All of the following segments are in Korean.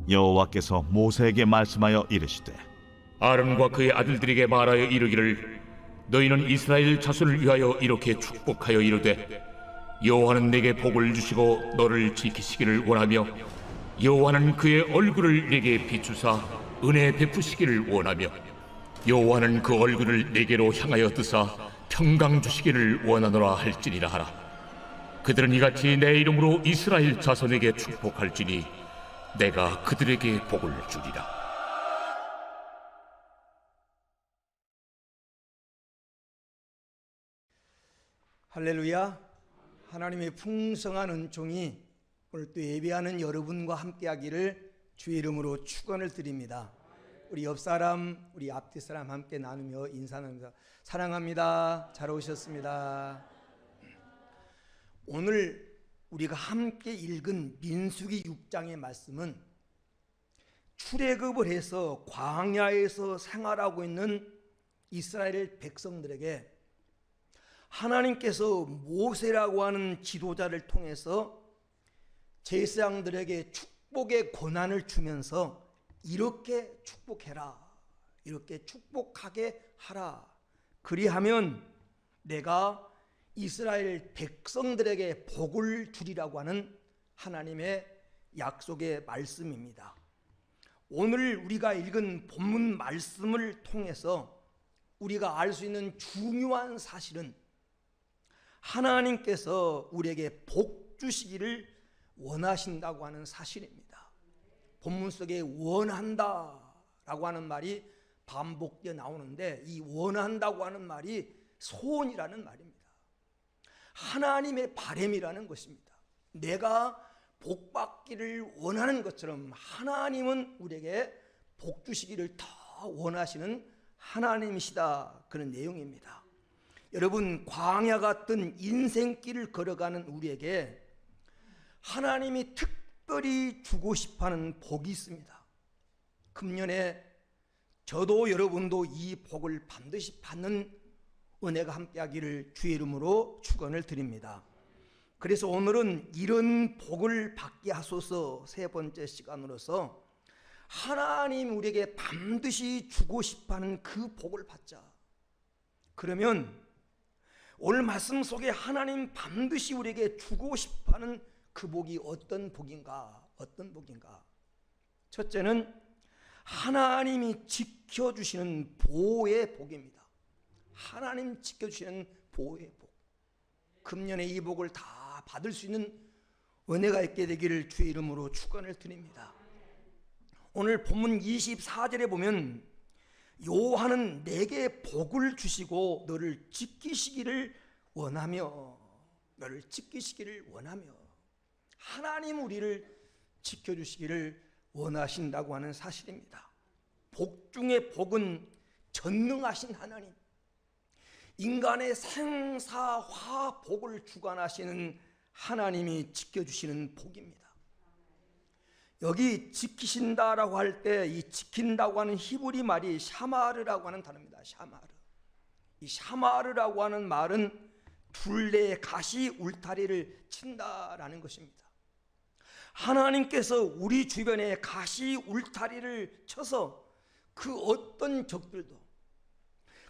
여호와께서 모세에게 말씀하여 이르시되 아론과 그의 아들들에게 말하여 이르기를 너희는 이스라엘 자손을 위하여 이렇게 축복하여 이르되 여호와는 내게 복을 주시고 너를 지키시기를 원하며 여호와는 그의 얼굴을 내게 비추사 은혜 베푸시기를 원하며 여호와는 그 얼굴을 내게로 향하여 드사 평강 주시기를 원하노라 할지니라 하라. 그들은 이같이 내 이름으로 이스라엘 자손에게 축복할지니 내가 그들에게 복을 주리라. 할렐루야. 하나님의 풍성한 은총이 오늘 또 예배하는 여러분과 함께하기를 주의 이름으로 축원을 드립니다. 우리 옆사람, 우리 앞뒤 사람 함께 나누며 인사 나눕니다. 사랑합니다. 잘 오셨습니다. 오늘 우리가 함께 읽은 민수기 6장의 말씀은 출애굽을 해서 광야에서 생활하고 있는 이스라엘 백성들에게 하나님께서 모세라고 하는 지도자를 통해서 제사장들에게 축복의 권한을 주면서 이렇게 축복해라, 이렇게 축복하게 하라, 그리하면 내가 이스라엘 백성들에게 복을 주리라고 하는 하나님의 약속의 말씀입니다. 오늘 우리가 읽은 본문 말씀을 통해서 우리가 알 수 있는 중요한 사실은 하나님께서 우리에게 복 주시기를 원하신다고 하는 사실입니다. 본문 속에 원한다라고 하는 말이 반복되어 나오는데 이 원한다고 하는 말이 소원이라는 말입니다. 하나님의 바람이라는 것입니다. 내가 복 받기를 원하는 것처럼 하나님은 우리에게 복 주시기를 더 원하시는 하나님이시다, 그런 내용입니다. 여러분, 광야 같은 인생길을 걸어가는 우리에게 하나님이 특별히 주고 싶어하는 복이 있습니다. 금년에 저도 여러분도 이 복을 반드시 받는 은혜가 함께하기를 주의 이름으로 축원을 드립니다. 그래서 오늘은 이런 복을 받게 하소서 세 번째 시간으로서 하나님 우리에게 반드시 주고 싶어하는 그 복을 받자. 그러면 오늘 말씀 속에 하나님 반드시 우리에게 주고 싶어하는 그 복이 어떤 복인가? 어떤 복인가? 첫째는 하나님이 지켜주시는 보호의 복입니다. 하나님 지켜주시는 보호의 복. 금년에 이 복을 다 받을 수 있는 은혜가 있게 되기를 주의 이름으로 축원을 드립니다. 오늘 본문 24절에 보면 여호와는 내게 복을 주시고 너를 지키시기를 원하며, 너를 지키시기를 원하며, 하나님 우리를 지켜주시기를 원하신다고 하는 사실입니다. 복 중에 복은 전능하신 하나님, 인간의 생사화복을 주관하시는 하나님이 지켜주시는 복입니다. 여기 지키신다라고 할 때 이 지킨다고 하는 히브리 말이 샤마르라고 하는 단어입니다. 샤마르. 이 샤마르라고 하는 말은 둘레에 가시 울타리를 친다라는 것입니다. 하나님께서 우리 주변에 가시 울타리를 쳐서 그 어떤 적들도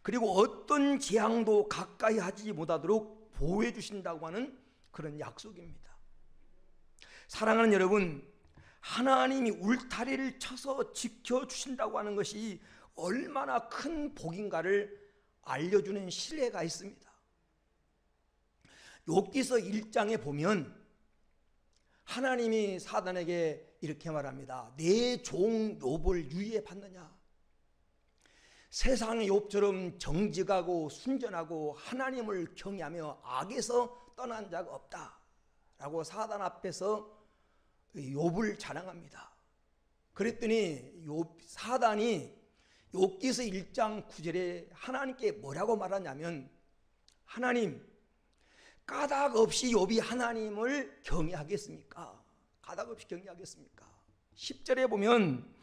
그리고 어떤 재앙도 가까이 하지 못하도록 보호해 주신다고 하는 그런 약속입니다. 사랑하는 여러분, 하나님이 울타리를 쳐서 지켜주신다고 하는 것이 얼마나 큰 복인가를 알려주는 신뢰가 있습니다. 욥기서 1장에 보면 하나님이 사단에게 이렇게 말합니다. 내 종 욥을 유의해 봤느냐? 세상의 욥처럼 정직하고 순전하고 하나님을 경외하며 악에서 떠난 자가 없다 라고 사단 앞에서 욥을 자랑합니다. 그랬더니 사단이 욥기서 1장 9절에 하나님께 뭐라고 말하냐면, 하나님, 까닭 없이 욥이 하나님을 경외하겠습니까? 까닭 없이 경외하겠습니까? 10절에 보면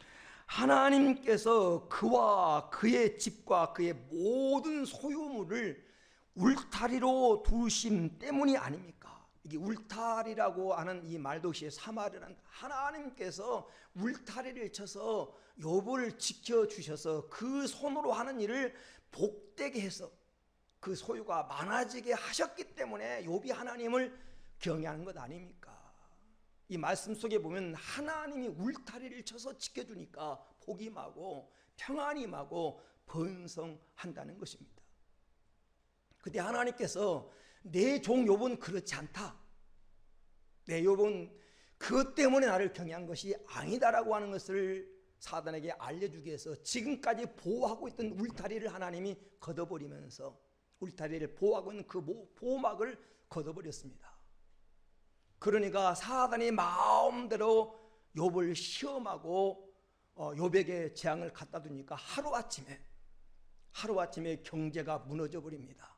하나님께서 그와 그의 집과 그의 모든 소유물을 울타리로 두심 때문이 아닙니까? 이게 울타리라고 하는 이 말도 역시 사마리아는 하나님께서 울타리를 쳐서 욥을 지켜주셔서 그 손으로 하는 일을 복되게 해서 그 소유가 많아지게 하셨기 때문에 욥이 하나님을 경외하는 것 아닙니까? 이 말씀 속에 보면 하나님이 울타리를 쳐서 지켜주니까 복이 임하고 평안이 임하고 번성한다는 것입니다. 그때 하나님께서 내 종 욥은 그렇지 않다, 내 욥은 그것 때문에 나를 경외한 것이 아니다라고 하는 것을 사단에게 알려주기 위해서 지금까지 보호하고 있던 울타리를 하나님이 걷어버리면서 울타리를 보호하고 있는 그 보호막을 걷어버렸습니다. 그러니까 사단이 마음대로 욥을 시험하고 욥에게 재앙을 갖다 두니까 하루아침에 경제가 무너져 버립니다.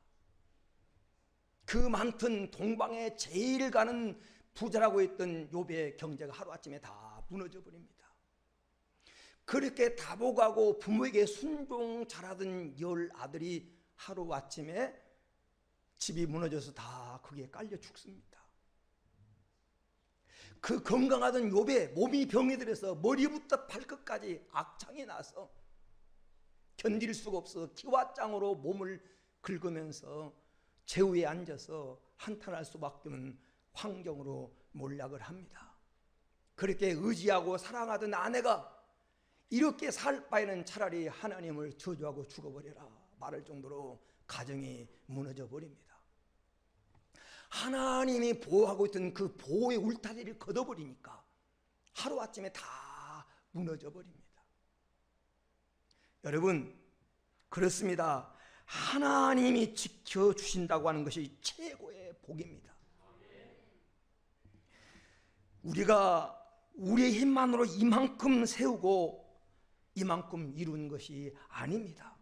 그 많던 동방에 제일 가는 부자라고 했던 욥의 경제가 하루아침에 다 무너져 버립니다. 그렇게 다복하고 부모에게 순종 잘하던 10 아들이 하루아침에 집이 무너져서 다 거기에 깔려 죽습니다. 그 건강하던 욥의 몸이 병이 들어서 머리부터 발끝까지 악창이 나서 견딜 수가 없어 기와장으로 몸을 긁으면서 제우에 앉아서 한탄할 수밖에 없는 환경으로 몰락을 합니다. 그렇게 의지하고 사랑하던 아내가 이렇게 살 바에는 차라리 하나님을 저주하고 죽어버려라 말할 정도로 가정이 무너져 버립니다. 하나님이 보호하고 있던 그 보호의 울타리를 걷어버리니까 하루아침에 다 무너져 버립니다. 여러분, 그렇습니다. 하나님이 지켜주신다고 하는 것이 최고의 복입니다. 우리가 우리의 힘만으로 이만큼 세우고 이만큼 이룬 것이 아닙니다.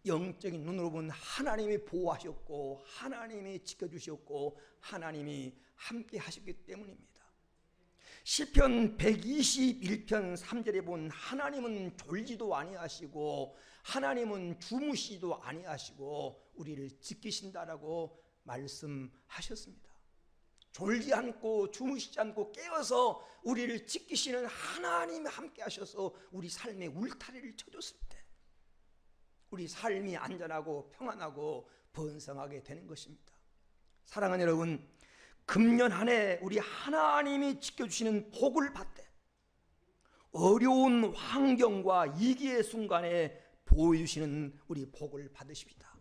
영적인 눈으로 보면 하나님이 보호하셨고 하나님이 지켜주셨고 하나님이 함께 하셨기 때문입니다. 시편 121편 3절에 보면 하나님은 졸지도 아니하시고 하나님은 주무시지도 아니하시고 우리를 지키신다라고 말씀하셨습니다. 졸지 않고 주무시지 않고 깨어서 우리를 지키시는 하나님이 함께 하셔서 우리 삶의 울타리를 쳐줬을 때 우리 삶이 안전하고 평안하고 번성하게 되는 것입니다. 사랑하는 여러분, 금년 한 해 우리 하나님이 지켜주시는 복을 받되 어려운 환경과 위기의 순간에 보여주시는 우리 복을 받으십시다.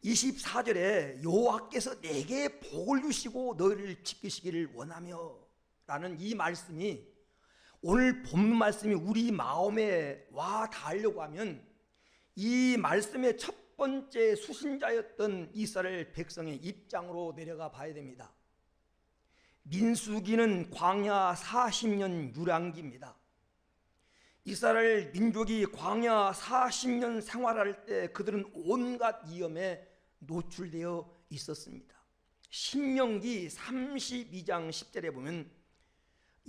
24절에 여호와께서 내게 복을 주시고 너희를 지키시기를 원하며 라는 이 말씀이 오늘 본문 말씀이 우리 마음에 와 닿으려고 하면 이 말씀의 첫 번째 수신자였던 이스라엘 백성의 입장으로 내려가 봐야 됩니다. 민수기는 광야 40년 유랑기입니다. 이스라엘 민족이 광야 40년 생활할 때 그들은 온갖 위험에 노출되어 있었습니다. 신명기 32장 10절에 보면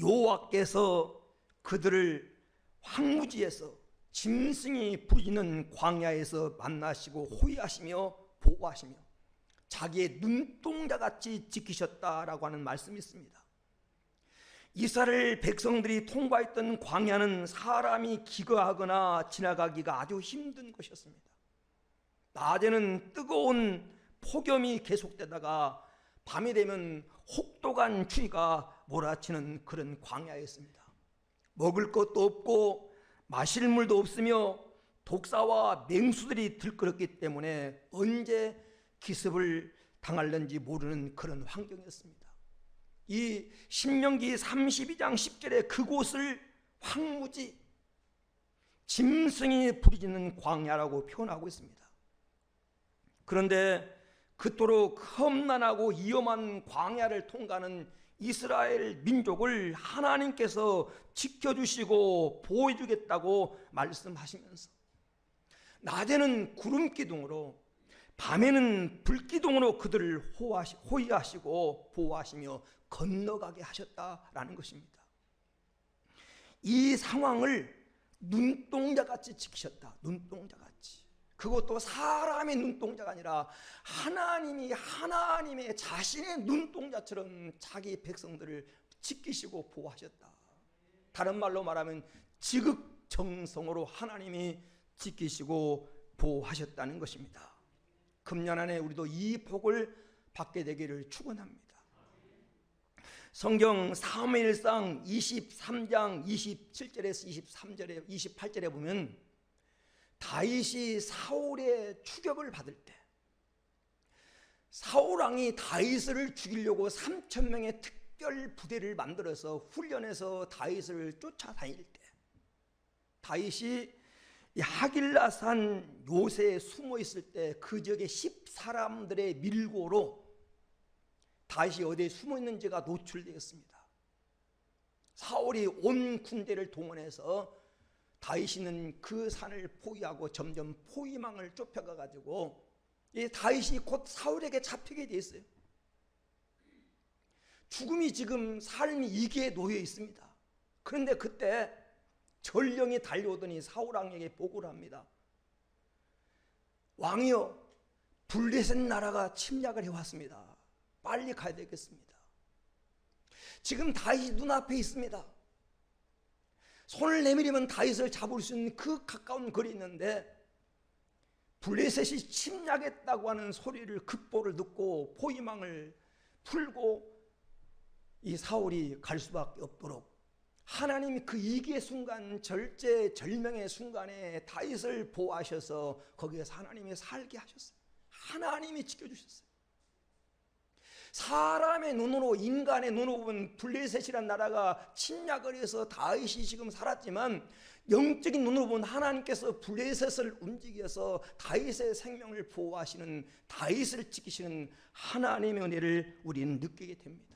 여호와께서 그들을 황무지에서 짐승이 부리는 광야에서 만나시고 호위하시며 보호하시며 자기의 눈동자같이 지키셨다라고 하는 말씀이 있습니다. 이스라엘 백성들이 통과했던 광야는 사람이 기거하거나 지나가기가 아주 힘든 것이었습니다. 낮에는 뜨거운 폭염이 계속되다가 밤이 되면 혹독한 추위가 몰아치는 그런 광야였습니다. 먹을 것도 없고 마실 물도 없으며 독사와 맹수들이 들끓었기 때문에 언제 기습을 당할는지 모르는 그런 환경이었습니다. 이 신명기 32장 10절에 그곳을 황무지, 짐승이 부리짖는 광야라고 표현하고 있습니다. 그런데 그토록 험난하고 위험한 광야를 통과하는 이스라엘 민족을 하나님께서 지켜주시고 보호해주겠다고 말씀하시면서 낮에는 구름기둥으로 밤에는 불기둥으로 그들을 호위하시고 보호하시며 건너가게 하셨다라는 것입니다. 이 상황을 눈동자같이 지키셨다. 눈동자같이. 그것도 사람의 눈동자가 아니라 하나님이 하나님의 자신의 눈동자처럼 자기 백성들을 지키시고 보호하셨다. 다른 말로 말하면 지극정성으로 하나님이 지키시고 보호하셨다는 것입니다. 금년 안에 우리도 이 복을 받게 되기를 축원합니다. 성경 사무엘상 23장 27절에서 23절에 28절에 보면 다윗이 사울의 추격을 받을 때 사울 왕이 다윗을 죽이려고 3,000명의 특별 부대를 만들어서 훈련해서 다윗을 쫓아다닐 때 다윗이 하길라산 요새에 숨어 있을 때 그 지역의 10사람들의 밀고로 다윗이 어디에 숨어 있는지가 노출되었습니다. 사울이 온 군대를 동원해서 다윗이는 그 산을 포위하고 점점 포위망을 좁혀가 가지고 이 다윗이 곧 사울에게 잡히게 돼 있어요. 죽음이 지금 삶이 이기에 놓여 있습니다. 그런데 그때 전령이 달려오더니 사울 왕에게 보고를 합니다. 왕이여, 블레셋 나라가 침략을 해왔습니다. 빨리 가야 되겠습니다. 지금 다윗이 눈앞에 있습니다. 손을 내밀면 다윗을 잡을 수 있는 그 가까운 거리 있는데 블레셋이 침략했다고 하는 소리를 급보를 듣고 포위망을 풀고 이 사울이 갈 수밖에 없도록 하나님이 그 위기의 순간, 절제절명의 순간에 다윗을 보호하셔서 거기에서 하나님이 살게 하셨어요. 하나님이 지켜주셨어요. 사람의 눈으로, 인간의 눈으로 보면 블레셋이란 나라가 침략을 해서 다윗이 지금 살았지만 영적인 눈으로 보면 하나님께서 블레셋을 움직여서 다윗의 생명을 보호하시는, 다윗을 지키시는 하나님의 은혜를 우리는 느끼게 됩니다.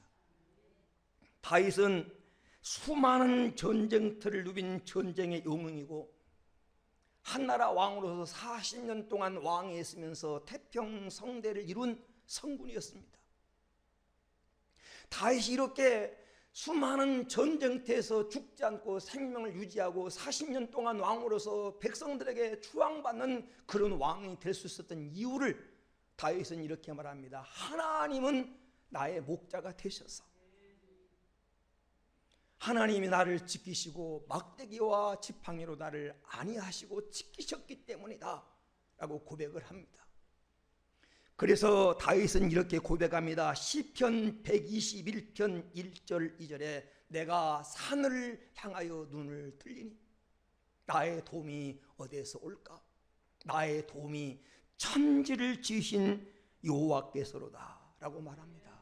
다윗은 수많은 전쟁터를 누빈 전쟁의 영웅이고 한나라 왕으로서 40년 동안 왕에 있으면서 태평성대를 이룬 성군이었습니다. 다윗이 이렇게 수많은 전쟁터에서 죽지 않고 생명을 유지하고 40년 동안 왕으로서 백성들에게 추앙받는 그런 왕이 될 수 있었던 이유를 다윗은 이렇게 말합니다. 하나님은 나의 목자가 되셔서 하나님이 나를 지키시고 막대기와 지팡이로 나를 안위하시고 지키셨기 때문이다 라고 고백을 합니다. 그래서 다윗은 이렇게 고백합니다. 시편 121편 1절 2절에 내가 산을 향하여 눈을 들리니 나의 도움이 어디에서 올까? 나의 도움이 천지를 지으신 여호와께서로다 라고 말합니다.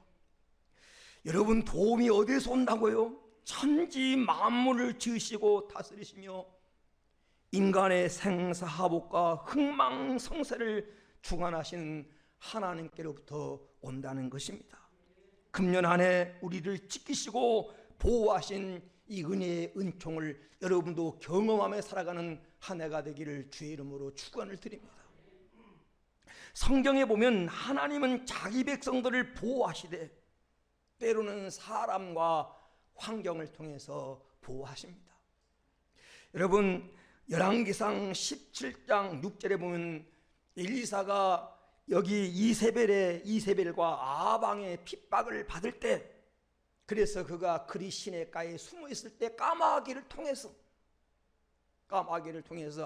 여러분, 도움이 어디에서 온다고요? 천지 만물을 지으시고 다스리시며 인간의 생사하복과 흥망성쇠를 주관하시는 하나님께로부터 온다는 것입니다. 금년 한 해 우리를 지키시고 보호하신 이 은혜의 은총을 여러분도 경험하며 살아가는 한 해가 되기를 주의 이름으로 축원을 드립니다. 성경에 보면 하나님은 자기 백성들을 보호하시되 때로는 사람과 환경을 통해서 보호하십니다. 여러분, 열왕기상 17장 6절에 보면 엘리사가 여기 이세벨과 아방의 핍박을 받을 때, 그래서 그가 그리 시내가에 숨어 있을 때 까마귀를 통해서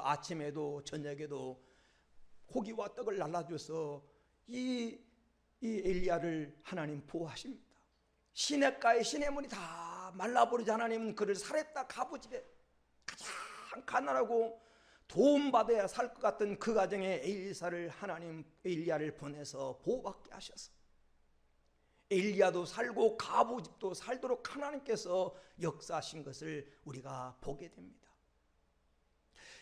아침에도 저녁에도 고기와 떡을 날라줘서 이 엘리야를 하나님 보호하십니다. 시냇가에 시냇물이 다 말라버리자 하나님은 그를 사렙다 가부집에 가장 가난하고 도움받아야 살 것 같던 그 가정에 엘리야를 보내서 보호받게 하셔서 엘리야도 살고 가부집도 살도록 하나님께서 역사하신 것을 우리가 보게 됩니다.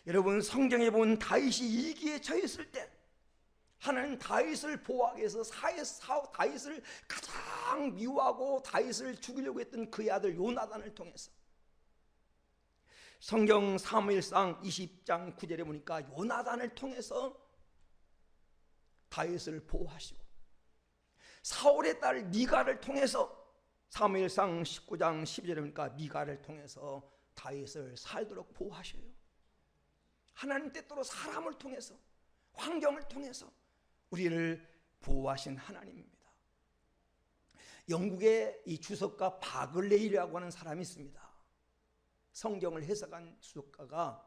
여러분, 성경에 보면 다윗이 위기에 처했을 때 하나님 다윗을 보호하기 위해서 다윗을 가장 미워하고 다윗을 죽이려고 했던 그의 아들 요나단을 통해서 성경 사무엘상 20장 9절에 보니까 요나단을 통해서 다윗을 보호하시고 사울의 딸 미가를 통해서 사무엘상 19장 12절에 보니까 미가를 통해서 다윗을 살도록 보호하셔요. 하나님 때때로 사람을 통해서 환경을 통해서 우리를 보호하신 하나님입니다. 영국의 이 주석가 바글레이라고 하는 사람이 있습니다. 성경을 해석한 주석가가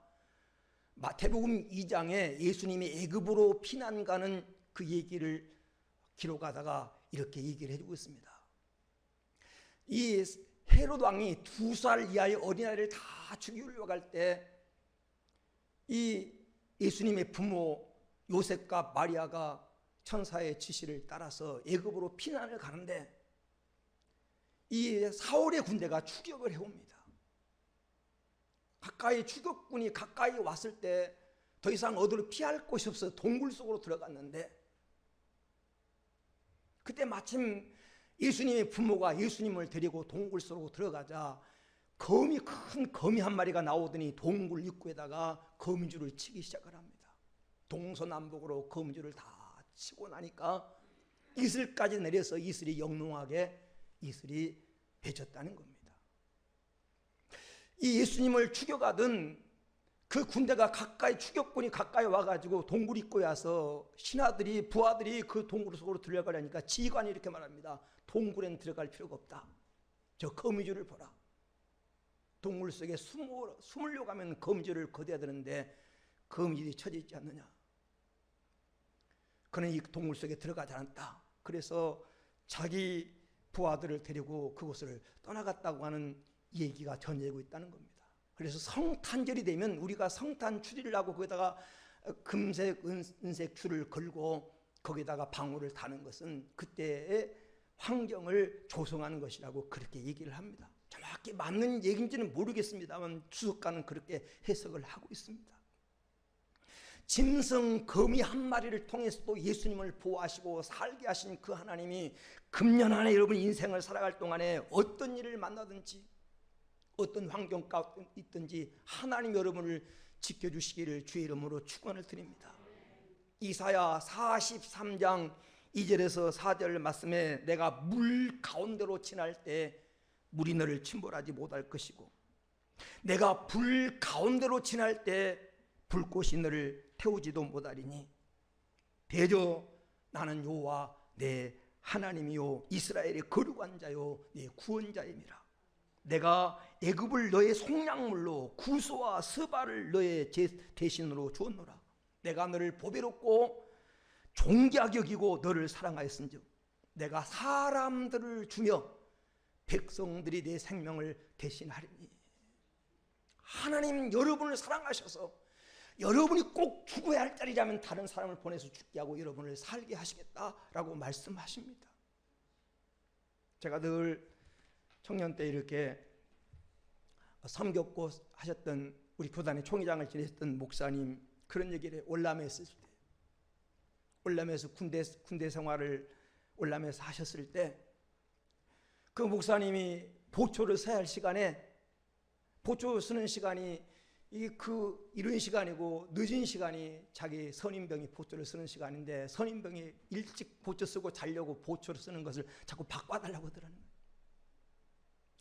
마태복음 2장에 예수님이 애굽으로 피난 가는 그 얘기를 기록하다가 이렇게 얘기를 해주고 있습니다. 이 헤롯 왕이 2살 이하의 어린아이를 다 죽이려고 할 때 이 예수님의 부모 요셉과 마리아가 천사의 지시를 따라서 애굽으로 피난을 가는데 이 사울의 군대가 추격을 해옵니다. 가까이 추격군이 가까이 왔을 때 더 이상 어디로 피할 곳이 없어 동굴 속으로 들어갔는데, 그때 마침 예수님의 부모가 예수님을 데리고 동굴 속으로 들어가자 큰 거미 한 마리가 나오더니 동굴 입구에다가 거미줄을 치기 시작을 합니다. 동서남북으로 거미줄을 다 치고 나니까 이슬까지 내려서 이슬이 영롱하게 이슬이 맺혔다는 겁니다. 이 예수님을 추격하던 그 군대가 추격군이 가까이 와가지고 동굴 입구에 와서 신하들이 부하들이 그 동굴 속으로 들어가려니까 지휘관이 이렇게 말합니다. 동굴엔 들어갈 필요가 없다. 저 거미줄을 보라. 동굴 속에 숨으려고 하면 거미줄을 거둬야 되는데 거미줄이 쳐져 있지 않느냐. 그는 이 동굴 속에 들어가지 않았다. 그래서 자기 부하들을 데리고 그곳을 떠나갔다고 하는 얘기가 전해지고 있다는 겁니다. 그래서 성탄절이 되면 우리가 성탄 추리를 하고 거기다가 금색, 은색 줄을 걸고 거기다가 방울을 다는 것은 그때의 환경을 조성하는 것이라고 그렇게 얘기를 합니다. 정확히 맞는 얘기인지는 모르겠습니다만 주석가는 그렇게 해석을 하고 있습니다. 짐승 거미 한 마리를 통해서도 예수님을 보호하시고 살게 하신 그 하나님이 금년 안에 여러분 인생을 살아갈 동안에 어떤 일을 만나든지 어떤 환경 가운데 있든지 하나님 여러분을 지켜주시기를 주의 이름으로 축원을 드립니다. 이사야 43장 2절에서 4절 말씀에 내가 물 가운데로 지날 때 물이 너를 침몰하지 못할 것이고 내가 불 가운데로 지날 때 불꽃이 너를 태우지도 못하리니 대저 나는 여호와 내 하나님이요 이스라엘의 거룩한 자요 내 구원자임이라. 내가 애굽을 너의 속량물로 구소와 스바를 너의 대신으로 주었노라. 내가 너를 보배롭고 존귀하게 여기고 너를 사랑하였은즉 내가 사람들을 주며 백성들이 내 생명을 대신하리니. 하나님 여러분을 사랑하셔서 여러분이 꼭 죽어야 할 자리라면 다른 사람을 보내서 죽게 하고 여러분을 살게 하시겠다라고 말씀하십니다. 제가 늘 청년 때 이렇게 섬겼고 하셨던 우리 교단의 총회장을 지내셨던 목사님 그런 얘기를 월남에 있을 때, 월남에서 군대 생활을 월남에서 하셨을 때 그 목사님이 보초를 서야 할 시간에 보초 쓰는 시간이 이른 시간이고 늦은 시간이 자기 선임병이 보초를 쓰는 시간인데 선임병이 일찍 보초 쓰고 자려고 보초를 쓰는 것을 자꾸 바꿔달라고 하더라는 거예요.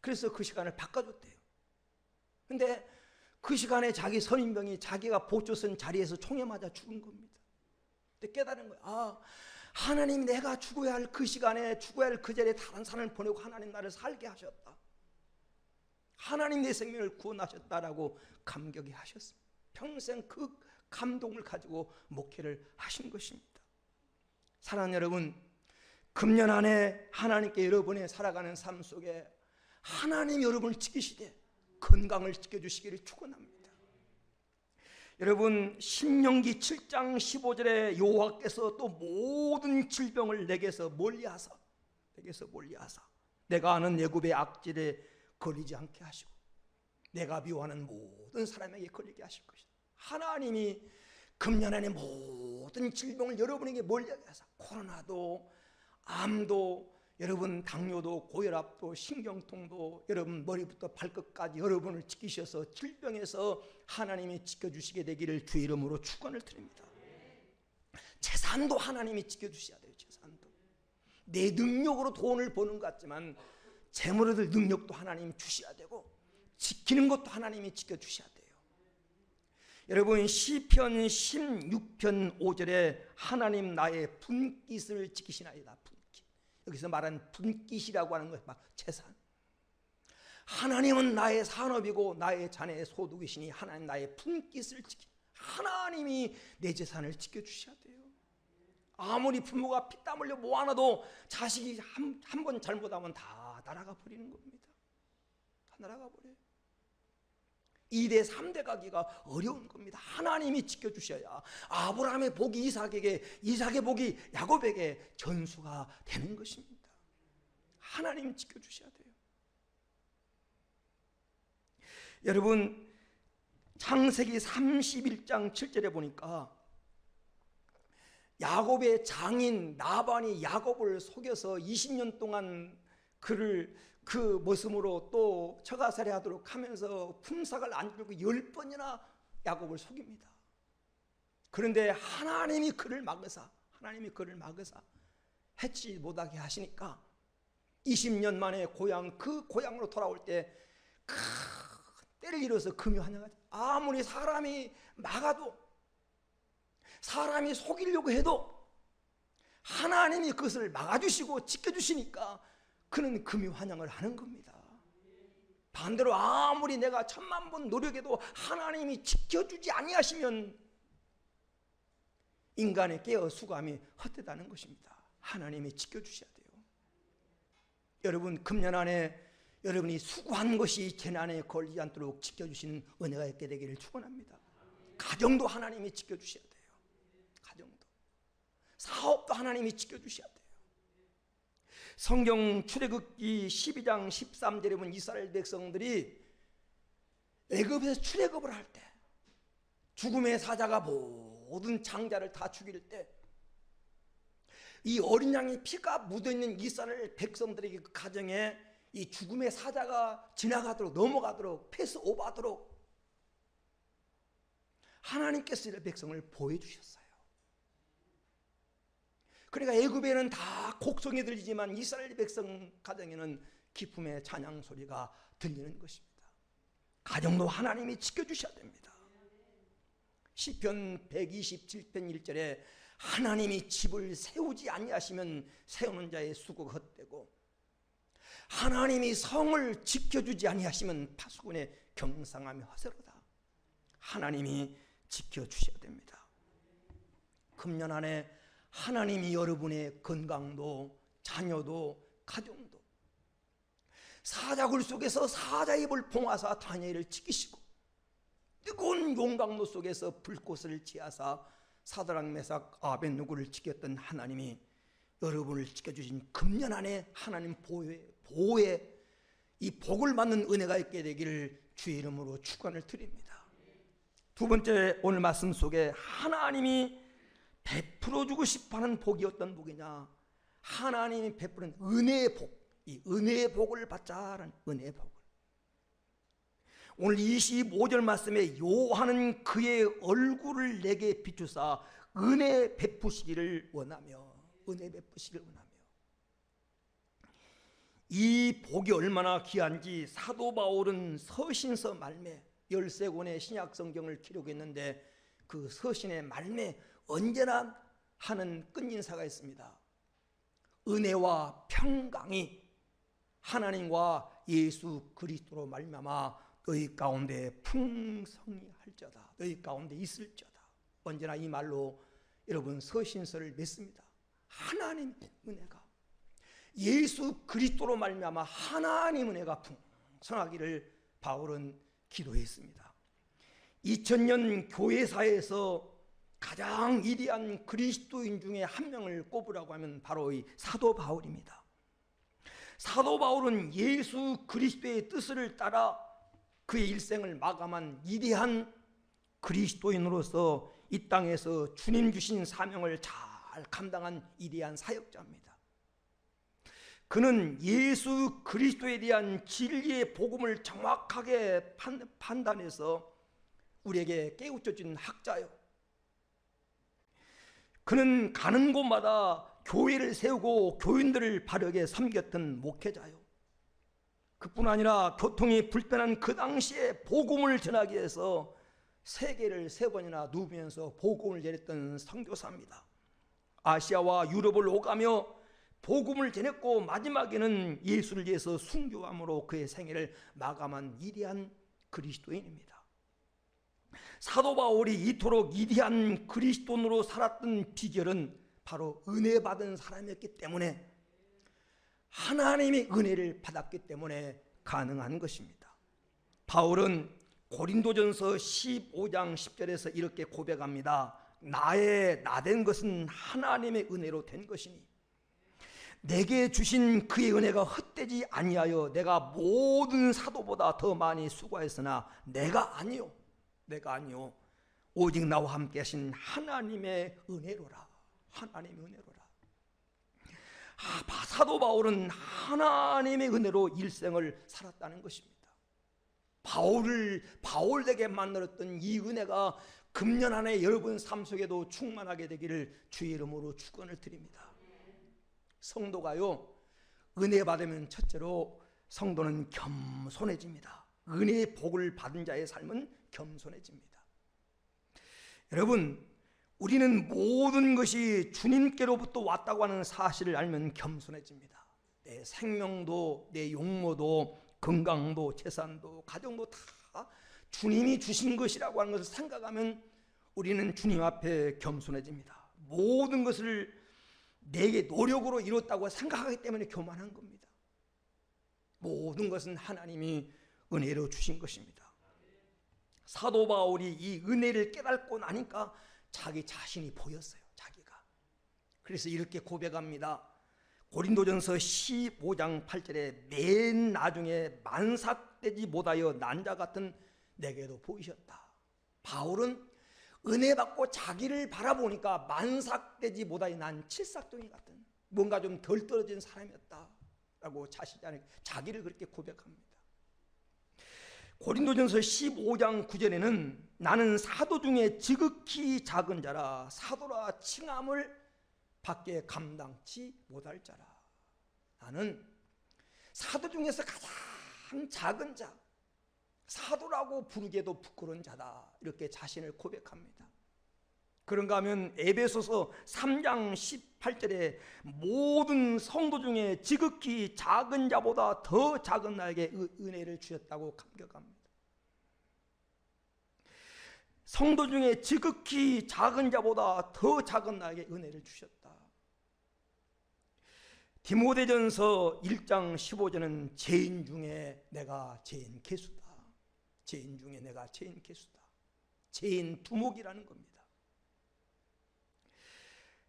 그래서 그 시간을 바꿔줬대요. 근데 그 시간에 자기 선임병이 자기가 보초 쓴 자리에서 총에 맞아 죽은 겁니다. 그때 깨달은 거예요. 아, 하나님이 내가 죽어야 할 그 시간에 죽어야 할 그 자리에 다른 사람을 보내고 하나님 나를 살게 하셨다. 하나님 내 생명을 구원하셨다라고 감격해 하셨습니다. 평생 그 감동을 가지고 목회를 하신 것입니다. 사랑하는 여러분, 금년 안에 하나님께 여러분의 살아가는 삶 속에 하나님 여러분을 지키시되 건강을 지켜주시기를 축원합니다. 여러분 신명기 7장 15절에 여호와께서 또 모든 질병을 내게서 멀리하사 내가 아는 애굽의 악질에 걸리지 않게 하시고 내가 미워하는 모든 사람에게 걸리게 하실 것이다. 하나님이 금년 안에 모든 질병을 여러분에게 멀리하게 하사 코로나도 암도 여러분 당뇨도 고혈압도 신경통도 여러분 머리부터 발끝까지 여러분을 지키셔서 질병에서 하나님이 지켜주시게 되기를 주의 이름으로 축원을 드립니다. 재산도 하나님이 지켜주셔야 돼요. 재산도 내 능력으로 돈을 버는 것 같지만 재물을 얻을 능력도 하나님이 주셔야 되고 지키는 것도 하나님이 지켜주셔야 돼요. 여러분 시편 16편 5절에 하나님 나의 분깃을 지키시나이다. 분깃. 여기서 말하는 분깃이라고 하는 것 막 재산. 하나님은 나의 산업이고 나의 자네의 소득이시니 하나님 나의 분깃을 지키. 하나님이 내 재산을 지켜주셔야 돼요. 아무리 부모가 피땀 흘려 모아놔도 자식이 한 번 잘못하면 다 날아가 버리는 겁니다. 다 날아가 버려요. 2대 3대 가기가 어려운 겁니다. 하나님이 지켜주셔야 아브라함의 복이 이삭에게, 이삭의 복이 야곱에게 전수가 되는 것입니다. 하나님 지켜주셔야 돼요. 여러분 창세기 31장 7절에 보니까 야곱의 장인 나반이 야곱을 속여서 20년 동안 그를 그 모습으로 또 처가살이 하도록 하면서 품삯을 안 주고 10번이나 야곱을 속입니다. 그런데 하나님이 그를 막으사 해치 못하게 하시니까 20년 만에 그 고향으로 돌아올 때 때를 이뤄서 금요한양하지. 아무리 사람이 막아도 사람이 속이려고 해도 하나님이 그것을 막아주시고 지켜주시니까 그는 금요환영을 하는 겁니다. 반대로 아무리 내가 1000만 번 노력해도 하나님이 지켜주지 아니하시면 인간의 깨어 수감이 헛되다는 것입니다. 하나님이 지켜주셔야 돼요. 여러분 금년 안에 여러분이 수고한 것이 재난에 걸리지 않도록 지켜주시는 은혜가 있게 되기를 축원합니다. 가정도 하나님이 지켜주셔야 돼요. 가정도, 사업도 하나님이 지켜주셔야 돼요. 성경 출애굽기 12장 13절에 보면 이스라엘 백성들이 애굽에서 출애굽을 할 때 죽음의 사자가 모든 장자를 다 죽일 때 이 어린 양의 피가 묻어있는 이스라엘 백성들에게 그 가정에 이 죽음의 사자가 지나가도록 넘어가도록 패스 오버하도록 하나님께서 이스라엘 백성을 보여주셨어요. 그러니까 애굽에는 다 곡성이 들리지만 이스라엘 백성 가정에는 기쁨의 찬양 소리가 들리는 것입니다. 가정도 하나님이 지켜주셔야 됩니다. 시편 127편 1절에 하나님이 집을 세우지 아니하시면 세우는 자의 수고가 헛되고 하나님이 성을 지켜주지 아니하시면 파수꾼의 경상함이 허세로다. 하나님이 지켜주셔야 됩니다. 금년 안에 하나님이 여러분의 건강도 자녀도 가정도 사자굴 속에서 사자 입을 봉하사 다니엘을 지키시고 뜨거운 용광로 속에서 불꽃을 지하사 사드락 메삭 아벳느고를 지켰던 하나님이 여러분을 지켜주신 금년 안에 하나님 보호에 이 복을 받는 은혜가 있게 되기를 주의 이름으로 축원을 드립니다. 두 번째 오늘 말씀 속에 하나님이 베풀어주고 싶어하는 복이 어떤 복이냐, 하나님이 베푸는 은혜의 복, 이 은혜의 복을 받자라는 은혜의 복을. 오늘 25절 말씀에 요한은 그의 얼굴을 내게 비추사 은혜 베푸시기를 원하며, 은혜 베푸시기를 원하며, 이 복이 얼마나 귀한지 사도 바울은 서신서 말매 13권의 신약 성경을 기록했는데 그 서신의 말매 언제나 하는 끝인사가 있습니다. 은혜와 평강이 하나님과 예수 그리스도로 말미암아 너희 가운데 풍성히 할지어다. 너희 가운데 있을지어다. 언제나 이 말로 여러분 서신서를 맺습니다. 하나님 은혜가 예수 그리스도로 말미암아 하나님 은혜가 풍성하기를 바울은 기도했습니다. 2000년 교회사에서 가장 위대한 그리스도인 중에 한 명을 꼽으라고 하면 바로 이 사도 바울입니다. 사도 바울은 예수 그리스도의 뜻을 따라 그의 일생을 마감한 위대한 그리스도인으로서 이 땅에서 주님 주신 사명을 잘 감당한 위대한 사역자입니다. 그는 예수 그리스도에 대한 진리의 복음을 정확하게 판단해서 우리에게 깨우쳐준 학자요. 그는 가는 곳마다 교회를 세우고 교인들을 바르게 섬겼던 목회자요. 그뿐 아니라 교통이 불편한 그 당시에 복음을 전하기 위해서 세계를 3번이나 누비면서 복음을 전했던 선교사입니다. 아시아와 유럽을 오가며 복음을 전했고 마지막에는 예수를 위해서 순교함으로 그의 생애를 마감한 위대한 그리스도인입니다. 사도 바울이 이토록 위대한 그리스도인으로 살았던 비결은 바로 은혜 받은 사람이었기 때문에, 하나님의 은혜를 받았기 때문에 가능한 것입니다. 바울은 고린도전서 15장 10절에서 이렇게 고백합니다. 나의 나된 것은 하나님의 은혜로 된 것이니 내게 주신 그의 은혜가 헛되지 아니하여 내가 모든 사도보다 더 많이 수고했으나 내가 아니요 오직 나와 함께 하신 하나님의 은혜로라. 하나님의 은혜로라. 사도 바울은 하나님의 은혜로 일생을 살았다는 것입니다. 바울에게 만들었던 이 은혜가 금년 안에 여러분 삶 속에도 충만하게 되기를 주의 이름으로 축원을 드립니다. 성도가요, 은혜 받으면 첫째로 성도는 겸손해집니다. 은혜의 복을 받은 자의 삶은 겸손해집니다. 여러분, 우리는 모든 것이 주님께로부터 왔다고 하는 사실을 알면 겸손해집니다. 내 생명도, 내 용모도, 건강도, 재산도, 가정도 다 주님이 주신 것이라고 하는 것을 생각하면 우리는 주님 앞에 겸손해집니다. 모든 것을 내게 노력으로 이뤘다고 생각하기 때문에 교만한 겁니다. 모든 것은 하나님이 은혜로 주신 것입니다. 사도 바울이 이 은혜를 깨닫고 나니까 자기 자신이 보였어요. 자기가. 그래서 이렇게 고백합니다. 고린도전서 15장 8절에 맨 나중에 만삭되지 못하여 난자 같은 내게도 보이셨다. 바울은 은혜 받고 자기를 바라보니까 만삭되지 못하여 난 칠삭둥이 같은, 뭔가 좀 덜 떨어진 사람이었다라고 자기를 그렇게 고백합니다. 고린도전서 15장 9절에는 나는 사도 중에 지극히 작은 자라 사도라 칭함을 밖에 감당치 못할 자라. 나는 사도 중에서 가장 작은 자, 사도라고 부르기에도 부끄러운 자다, 이렇게 자신을 고백합니다. 그런가 하면 에베소서 3장 18절에 모든 성도 중에 지극히 작은 자보다 더 작은 나에게 은혜를 주셨다고 감격합니다. 성도 중에 지극히 작은 자보다 더 작은 나에게 은혜를 주셨다. 디모데전서 1장 15절은 죄인 중에 내가 죄인 개수다. 죄인 중에 내가 죄인 개수다. 죄인 두목이라는 겁니다.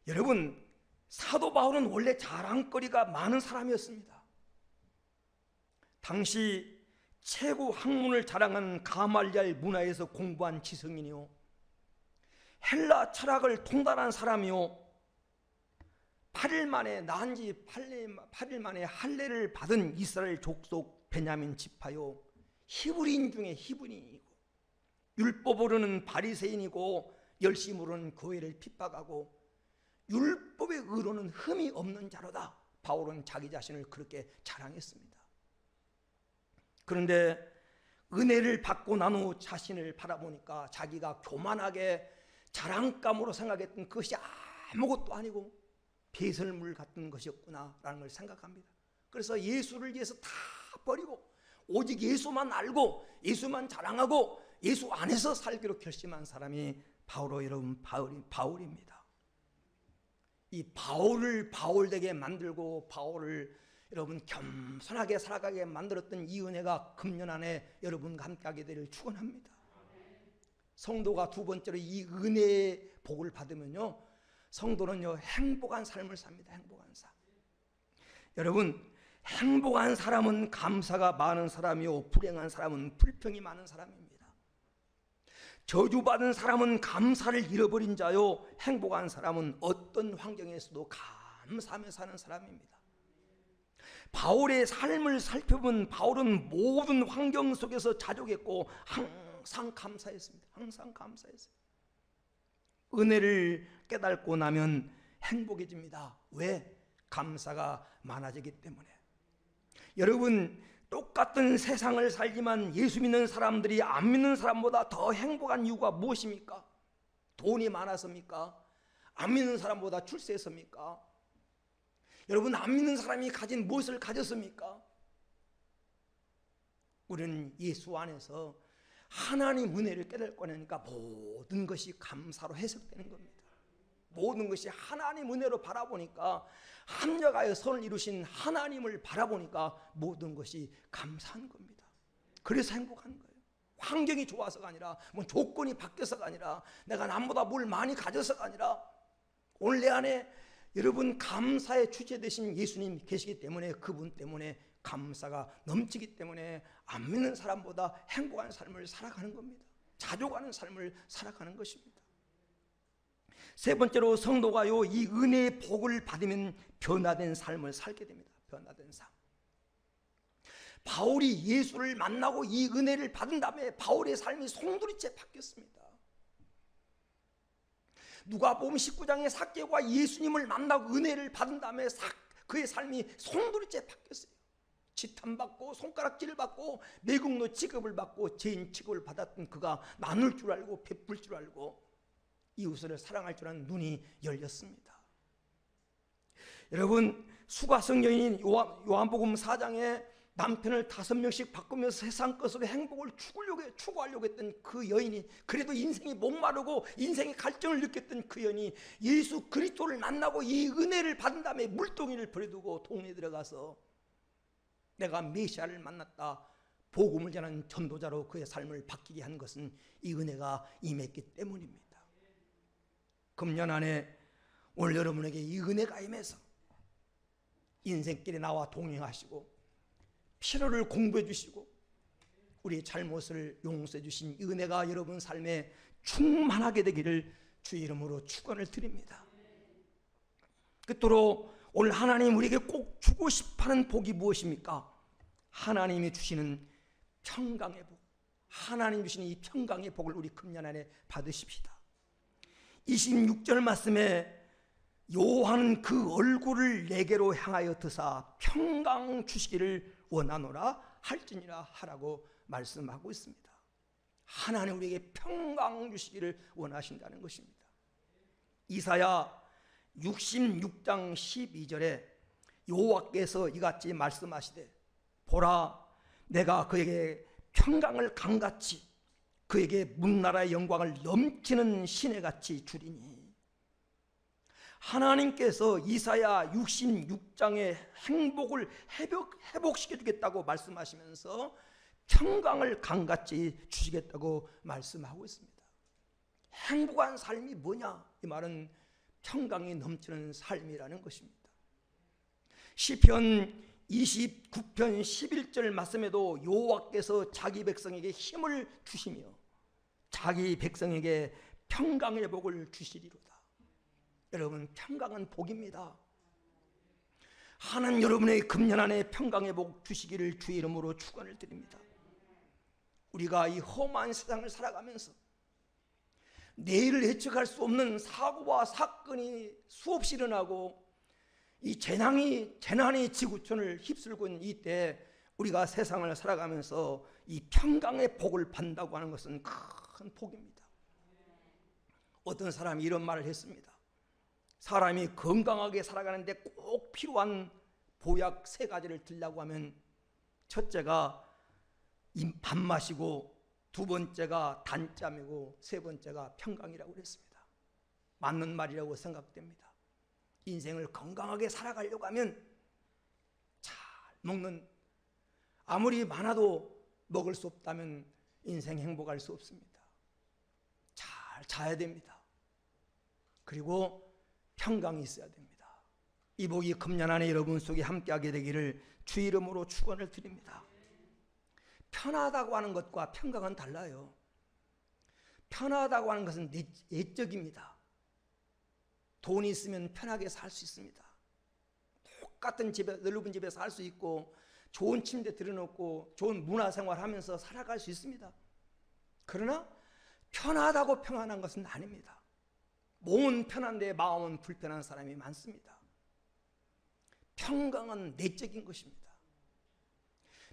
여러분, 사도 바울은 원래 자랑거리가 많은 사람이었습니다. 당시 최고 학문을 자랑한 가말리알 문화에서 공부한 지성인이요, 헬라 철학을 통달한 사람이요, 8일 만에 낳은 지 8일 만에 할례를 받은 이스라엘 족속 베냐민 지파요, 히브리인 중에 히브리인이고, 율법으로는 바리새인이고, 열심으로는 교회를 핍박하고, 율법의 의로는 흠이 없는 자로다. 바울은 자기 자신을 그렇게 자랑했습니다. 그런데 은혜를 받고 난 후 자신을 바라보니까 자기가 교만하게 자랑감으로 생각했던 그것이 아무것도 아니고 배설물 같은 것이었구나라는 걸 생각합니다. 그래서 예수를 위해서 다 버리고 오직 예수만 알고 예수만 자랑하고 예수 안에서 살기로 결심한 사람이 바로 여러분 바울입니다. 이 바울을 바울되게 만들고 바울을 여러분 겸손하게 살아가게 만들었던 이 은혜가 금년 안에 여러분과 함께하게 되기를 축원합니다. 성도가 두 번째로 이 은혜의 복을 받으면요, 성도는요 행복한 삶을 삽니다. 행복한 삶. 여러분, 행복한 사람은 감사가 많은 사람이요, 불행한 사람은 불평이 많은 사람입니다. 저주받은 사람은 감사를 잃어버린 자요, 행복한 사람은 어떤 환경에서도 감사하며 사는 사람입니다. 바울의 삶을 살펴본 바울은 모든 환경 속에서 자족했고 항상 감사했습니다. 항상 감사했어요. 은혜를 깨닫고 나면 행복해집니다. 왜? 감사가 많아지기 때문에. 여러분, 똑같은 세상을 살지만 예수 믿는 사람들이 안 믿는 사람보다 더 행복한 이유가 무엇입니까? 돈이 많아서입니까? 안 믿는 사람보다 출세했습니까? 여러분, 안 믿는 사람이 가진 무엇을 가졌습니까? 우리는 예수 안에서 하나님 은혜를 깨닫고 나니까 모든 것이 감사로 해석되는 겁니다. 모든 것이 하나님 은혜로 바라보니까, 합력하여 선을 이루신 하나님을 바라보니까 모든 것이 감사한 겁니다. 그래서 행복한 거예요. 환경이 좋아서가 아니라, 뭐 조건이 바뀌어서가 아니라, 내가 남보다 뭘 많이 가져서가 아니라, 오늘 내 안에 여러분 감사의 주체 되신 예수님 계시기 때문에, 그분 때문에 감사가 넘치기 때문에 안 믿는 사람보다 행복한 삶을 살아가는 겁니다. 자족하는 삶을 살아가는 것입니다. 세 번째로, 성도가요, 이 은혜의 복을 받으면 변화된 삶을 살게 됩니다. 변화된 삶. 바울이 예수를 만나고 이 은혜를 받은 다음에 바울의 삶이 송두리째 바뀌었습니다. 누가복음 19장의 삭개오가 예수님을 만나고 은혜를 받은 다음에 그의 삶이 송두리째 바뀌었어요. 지탄받고 손가락질을 받고 매국노 취급을 받고 죄인 취급을 받았던 그가 나눌 줄 알고 베풀 줄 알고 이웃을 사랑할 줄 아는 눈이 열렸습니다. 여러분, 수가성 여인인 요한복음 4장에 남편을 5명씩 바꾸면서 세상 것으로 행복을 추구하려고 했던 그 여인이, 그래도 인생이 목마르고 인생의 갈증을 느꼈던 그 여인이 예수 그리스도를 만나고 이 은혜를 받은 다음에 물동이를 버려두고 동네에 들어가서 내가 메시아를 만났다, 복음을 전하는 전도자로 그의 삶을 바뀌게 한 것은 이 은혜가 임했기 때문입니다. 금년 안에 오늘 여러분에게 이 은혜가 임해서 인생길에 나와 동행하시고 필요를 공부해 주시고 우리의 잘못을 용서해 주신 이 은혜가 여러분 삶에 충만하게 되기를 주의 이름으로 축원을 드립니다. 끝으로 오늘 하나님 우리에게 꼭 주고 싶어하는 복이 무엇입니까? 하나님이 주시는 평강의 복, 하나님 주시는 이 평강의 복을 우리 금년 안에 받으십시다. 26절 말씀에 여호와는 그 얼굴을 내게로 향하여 드사 평강 주시기를 원하노라 할지니라 하라고 말씀하고 있습니다. 하나님 우리에게 평강 주시기를 원하신다는 것입니다. 이사야 66장 12절에 여호와께서 이같이 말씀하시되 보라, 내가 그에게 평강을 강같이 그에게 문나라의 영광을 넘치는 시내같이 주리니. 하나님께서 이사야 66장의 행복을 회복시켜 주겠다고 말씀하시면서 평강을 강같이 주시겠다고 말씀하고 있습니다. 행복한 삶이 뭐냐? 이 말은 평강이 넘치는 삶이라는 것입니다. 시편 29편 11절 말씀에도 여호와께서 자기 백성에게 힘을 주시며 자기 백성에게 평강의 복을 주시리로다. 여러분, 평강은 복입니다. 하나님 여러분의 금년 안에 평강의 복 주시기를 주의 이름으로 축원을 드립니다. 우리가 이 험한 세상을 살아가면서 내일을 예측할 수 없는 사고와 사건이 수없이 일어나고 이 재난이 지구촌을 휩쓸고 있는 이때 우리가 세상을 살아가면서 이 평강의 복을 받는다고 하는 것은 큰 복입니다. 어떤 사람이 이런 말을 했습니다. 사람이 건강하게 살아가는데 꼭 필요한 보약 3가지를 들려고 하면 첫째가 밥 마시고, 두 번째가 단잠이고, 세 번째가 평강이라고 그랬습니다. 맞는 말이라고 생각됩니다. 인생을 건강하게 살아가려고 하면 잘 먹는, 아무리 많아도 먹을 수 없다면 인생 행복할 수 없습니다. 잘 자야 됩니다. 그리고 평강이 있어야 됩니다. 이 복이 금년 안에 여러분 속에 함께하게 되기를 주 이름으로 축원을 드립니다. 편하다고 하는 것과 평강은 달라요. 편하다고 하는 것은 예적입니다. 돈이 있으면 편하게 살 수 있습니다. 똑같은 집에, 넓은 집에 살 수 있고 좋은 침대 들여놓고 좋은 문화생활 하면서 살아갈 수 있습니다. 그러나 편하다고 평안한 것은 아닙니다. 몸은 편한데 마음은 불편한 사람이 많습니다. 평강은 내적인 것입니다.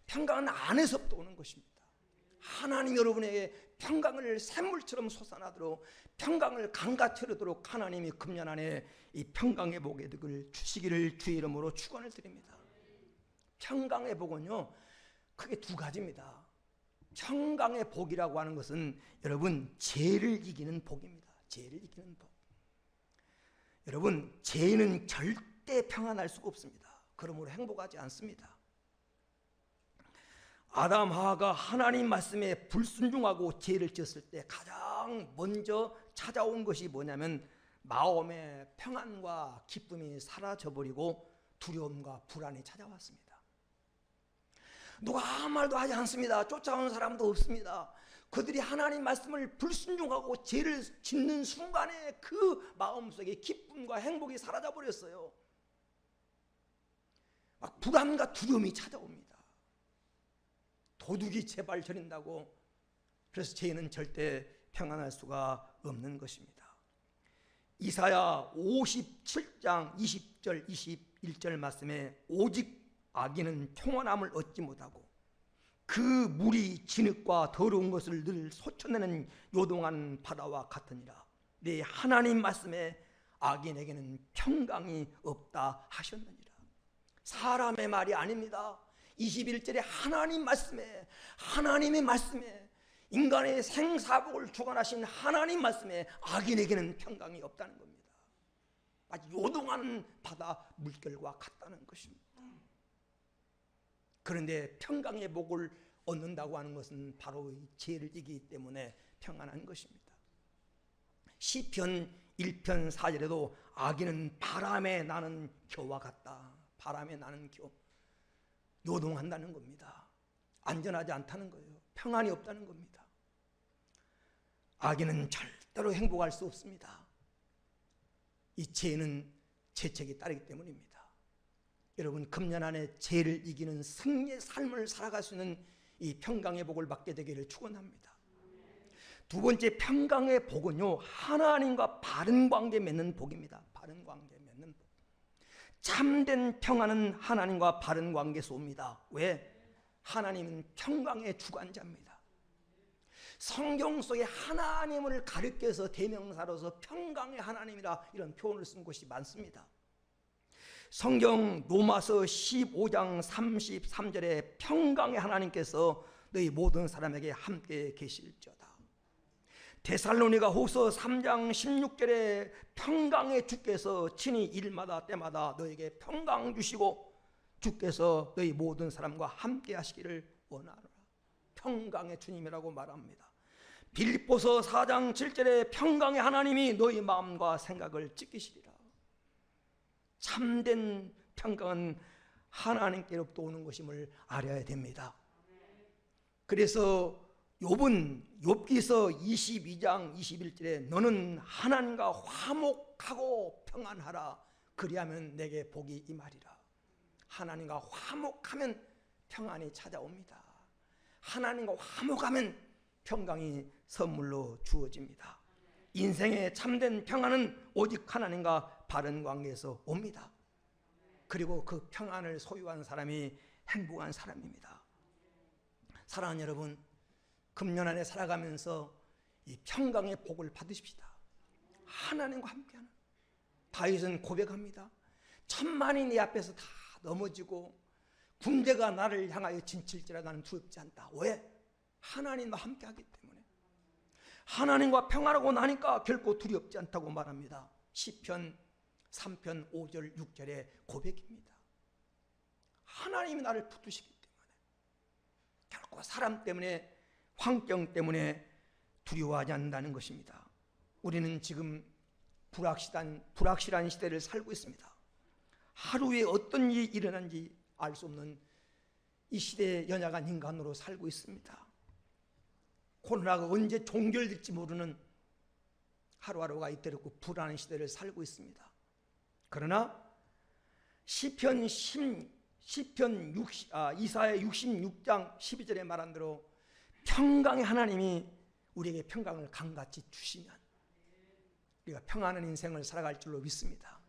평강은 안에서부터 오는 것입니다. 하나님 여러분에게 평강을 샘물처럼 솟아나도록 평강을 강같이 흐르도록 하나님이 금년 안에 이 평강의 복을 주시기를 주의 이름으로 축원을 드립니다. 평강의 복은요 크게 두 가지입니다. 평강의 복이라고 하는 것은 여러분 죄를 이기는 복입니다. 죄를 이기는 복. 여러분 죄는 절대 평안할 수가 없습니다. 그러므로 행복하지 않습니다. 아담 하와가 하나님 말씀에 불순종하고 죄를 지었을 때 가장 먼저 찾아온 것이 뭐냐면 마음의 평안과 기쁨이 사라져버리고 두려움과 불안이 찾아왔습니다. 누가 아무 말도 하지 않습니다. 쫓아오는 사람도 없습니다. 그들이 하나님 말씀을 불순종하고 죄를 짓는 순간에 그 마음속에 기쁨과 행복이 사라져버렸어요. 막 불안과 두려움이 찾아옵니다. 도둑이 제발 저린다고 그래서 죄는 절대 평안할 수가 없는 것입니다. 이사야 57장 20절 21절 말씀에 오직 악인은 평안함을 얻지 못하고 그 물이 진흙과 더러운 것을 늘 솟쳐내는 요동한 바다와 같으니라. 네 하나님 말씀에 악인에게는 평강이 없다 하셨느니라. 사람의 말이 아닙니다. 21절에 하나님의 말씀에 인간의 생사복을 주관하신 하나님 말씀에 악인에게는 평강이 없다는 겁니다. 마치 요동하는 바다 물결과 같다는 것입니다. 그런데 평강의 복을 얻는다고 하는 것은 바로 이 죄를 이기기 때문에 평안한 것입니다. 시편 1편 4절에도 악인은 바람에 나는 겨와 같다. 바람에 나는 겨. 요동한다는 겁니다. 안전하지 않다는 거예요. 평안이 없다는 겁니다. 악인은 절대로 행복할 수 없습니다. 이 죄는 죄책이 따르기 때문입니다. 여러분 금년 안에 죄를 이기는 승리의 삶을 살아갈 수 있는 이 평강의 복을 받게 되기를 축원합니다. 두 번째 평강의 복은요 하나님과 바른 관계 맺는 복입니다. 바른 관계 맺는 복. 참된 평안은 하나님과 바른 관계에서 옵니다. 왜? 하나님은 평강의 주관자입니다. 성경 속에 하나님을 가리켜서 대명사로서 평강의 하나님이라 이런 표현을 쓴 곳이 많습니다. 성경 로마서 15장 33절에 평강의 하나님께서 너희 모든 사람에게 함께 계실지어다. 데살로니가 후서 3장 16절에 평강의 주께서 친히 일마다 때마다 너에게 평강 주시고 주께서 너희 모든 사람과 함께 하시기를 원하노라. 평강의 주님이라고 말합니다. 빌립보서 4장 7절에 평강의 하나님이 너희 마음과 생각을 지키시리라. 참된 평강은 하나님께로부터 오는 것임을 알아야 됩니다. 그래서 욥기서 22장 21절에 너는 하나님과 화목하고 평안하라. 그리하면 내게 복이 임하리라. 하나님과 화목하면 평안이 찾아옵니다. 하나님과 화목하면 평강이 선물로 주어집니다. 인생의 참된 평안은 오직 하나님과 바른 관계에서 옵니다. 그리고 그 평안을 소유한 사람이 행복한 사람입니다. 사랑하는 여러분, 금년 안에 살아가면서 이 평강의 복을 받으십시다. 하나님과 함께하는. 다윗은 고백합니다. 천만이 내 앞에서 다 넘어지고 군대가 나를 향하여 진칠지라도 나는 두렵지 않다. 왜? 하나님과 함께하기 때문에. 하나님과 평안하고 나니까 결코 두렵지 않다고 말합니다. 시편 3편 5절 6절의 고백입니다. 하나님이 나를 붙드시기 때문에 결코 사람 때문에 환경 때문에 두려워하지 않는다는 것입니다. 우리는 지금 불확실한 시대를 살고 있습니다. 하루에 어떤 일이 일어난지 알 수 없는 이 시대에 연약한 인간으로 살고 있습니다. 코로나가 언제 종결될지 모르는 하루하루가 잇따르고 불안한 시대를 살고 있습니다. 그러나 이사야 66장 12절에 말한 대로 평강의 하나님이 우리에게 평강을 강같이 주시면 우리가 평안한 인생을 살아갈 줄로 믿습니다.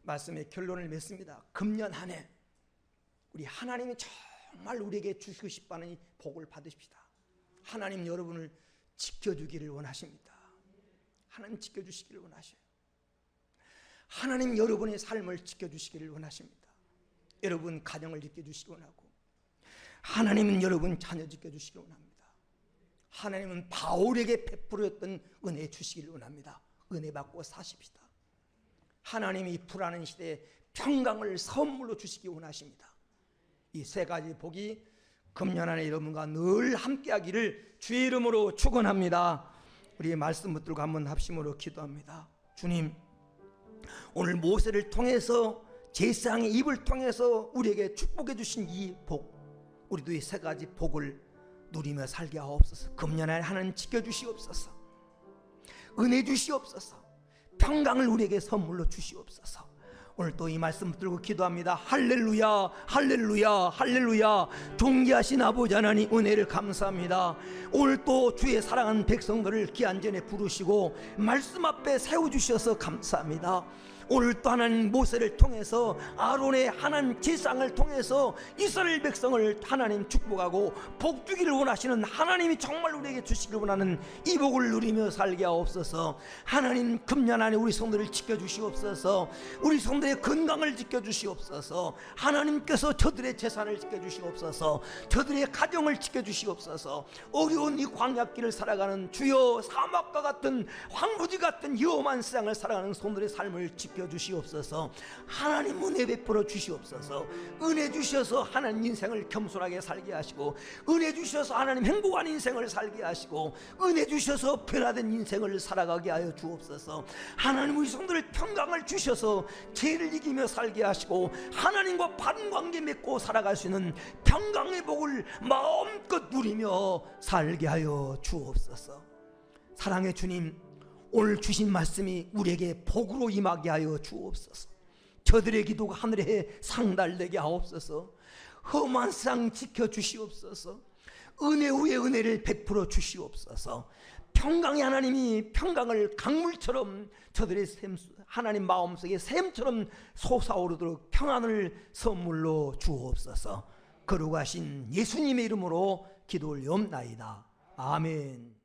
말씀의 결론을 맺습니다. 금년 한 해 우리 하나님이 정말 우리에게 주시고 싶다는 이 복을 받으십시다. 하나님 여러분을 지켜주기를 원하십니다. 하나님 지켜주시기를 원하셔요. 하나님 여러분의 삶을 지켜주시기를 원하십니다. 여러분 가정을 지켜주시기 원하고, 하나님은 여러분 자녀 지켜주시기 원합니다. 하나님은 바울에게 베풀었던 은혜 주시기를 원합니다. 은혜 받고 사십시다. 하나님이 불안한 시대에 평강을 선물로 주시기 원하십니다. 이 세 가지 복이 금년 안에 여러분과 늘 함께하기를 주의 이름으로 축원합니다. 우리 말씀 붙들고 한번 합심으로 기도합니다. 주님, 오늘 모세를 통해서 제사장의 입을 통해서 우리에게 축복해 주신 이 복, 우리도 이 세 가지 복을 누리며 살게 하옵소서. 금년 안에 하나님 지켜주시옵소서. 은혜 주시옵소서. 평강을 우리에게 선물로 주시옵소서. 오늘 또 이 말씀 들고 기도합니다. 할렐루야, 할렐루야, 할렐루야. 존귀하신 아버지 하나님 은혜를 감사합니다. 오늘 또 주의 사랑하는 백성들을 기한 전에 부르시고 말씀 앞에 세워주셔서 감사합니다. 오늘 또 하나님 모세를 통해서 아론의 하나님 제사장을 통해서 이스라엘 백성을 하나님 축복하고 복 주기를 원하시는 하나님이 정말 우리에게 주시기를 원하는 이 복을 누리며 살게 하옵소서. 하나님 금년 안에 우리 성도를 지켜주시옵소서. 우리 성도의 건강을 지켜주시옵소서. 하나님께서 저들의 재산을 지켜주시옵소서. 저들의 가정을 지켜주시옵소서. 어려운 이 광야길을 살아가는 주여, 사막과 같은 황무지 같은 위험한 세상을 살아가는 성도의 삶을 지켜주시옵소서. 하나님 은혜 베풀어 주시옵소서. 은혜 주셔서 하나님 인생을 겸손하게 살게 하시고, 은혜 주셔서 하나님 행복한 인생을 살게 하시고, 은혜 주셔서 변화된 인생을 살아가게 하여 주옵소서. 하나님 우리 성도를 평강을 주셔서 죄를 이기며 살게 하시고 하나님과 바른 관계 맺고 살아갈 수 있는 평강의 복을 마음껏 누리며 살게 하여 주옵소서. 사랑의 주님, 오늘 주신 말씀이 우리에게 복으로 임하게 하여 주옵소서. 저들의 기도가 하늘에 상달되게 하옵소서. 험한 세상 지켜주시옵소서. 은혜 후에 은혜를 베풀어 주시옵소서. 평강의 하나님이 평강을 강물처럼 저들의 하나님 마음속에 샘처럼 솟아오르도록 평안을 선물로 주옵소서. 거룩하신 예수님의 이름으로 기도 올리옵나이다. 아멘.